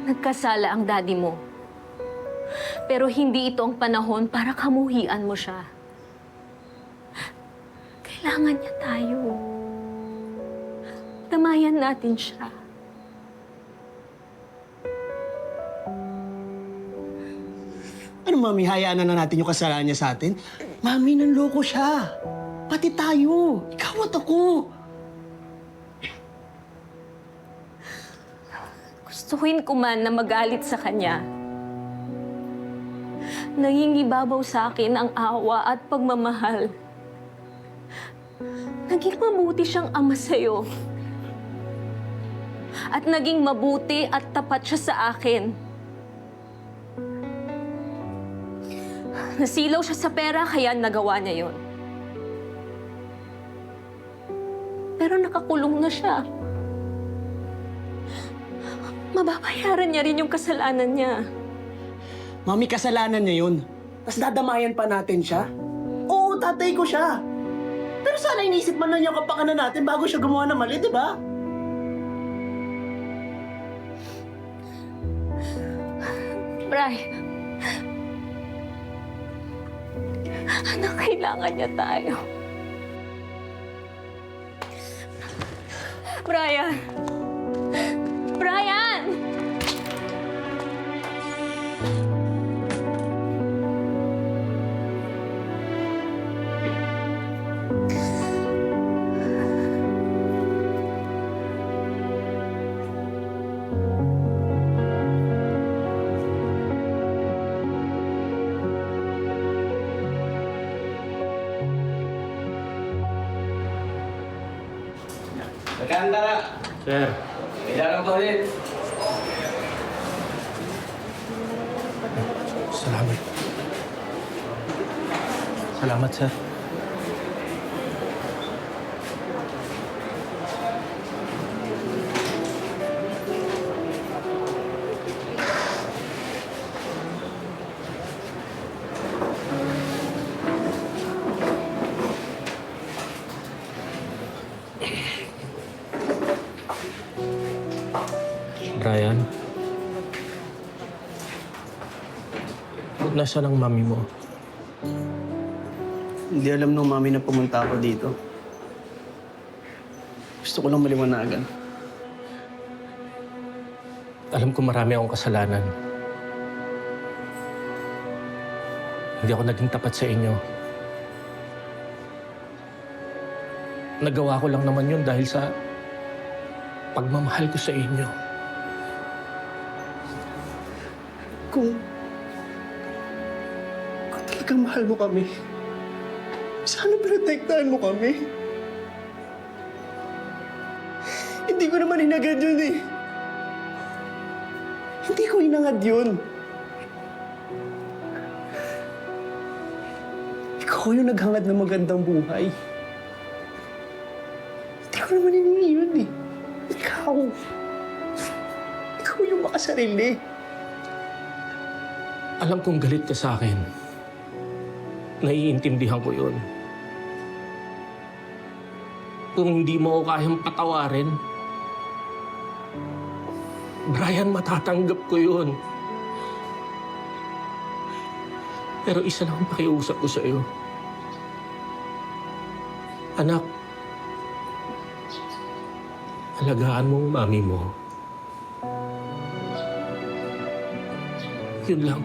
Nagkasala ang daddy mo. Pero hindi ito ang panahon para kamuhian mo siya. Kailangan niya tayo. Damayan natin siya. Ano, Mami? Hayaan na natin yung kasalanan niya sa atin? Mami, nanloko siya. Pati tayo. Ikaw at ako. Gustuhin ko man na magalit sa kanya. Nangingibabaw sa akin ang awa at pagmamahal. Naging mabuti siyang ama sa'yo. At naging mabuti at tapat siya sa akin. Nasilaw siya sa pera kaya nagawa niya yon. Pero nakakulong na siya. Mababayaran niya rin yung kasalanan niya. Mami, kasalanan niya yun. Tapos dadamayan pa natin siya? Oo, tatay ko siya. Pero sana inisip man lang yung kapakanan natin bago siya gumawa ng mali, di ba? Bray, anak, kailangan niya tayo. Brian! Brian! Magkanda! Sir. Kailangan pa ulit. Salamat. Salamat, sir. Brian, nasaan ang mami mo? Hindi alam nung mami na pumunta ako dito. Gusto ko lang maliwanagan. Alam ko marami akong kasalanan. Hindi ako naging tapat sa inyo. Nagawa ko lang naman yun dahil sa pagmamahal ko sa inyo. Kung talagang mahal mo kami, sana protektahan mo kami. Hindi ko naman hinagad yun eh. Hindi ko hinangad yun. Ikaw yung naghangad ng magandang buhay. Hindi ko naman hiningi yun eh. Ikaw. Ikaw yung makasarili. Alam kong galit ka sa akin. Naiintindihan ko yun. Kung hindi mo ako kayang patawarin, Brian, matatanggap ko yun. Pero isa lang ang pakiusap ko sa iyo. Anak, alagaan mo ang mami mo. Yun lang.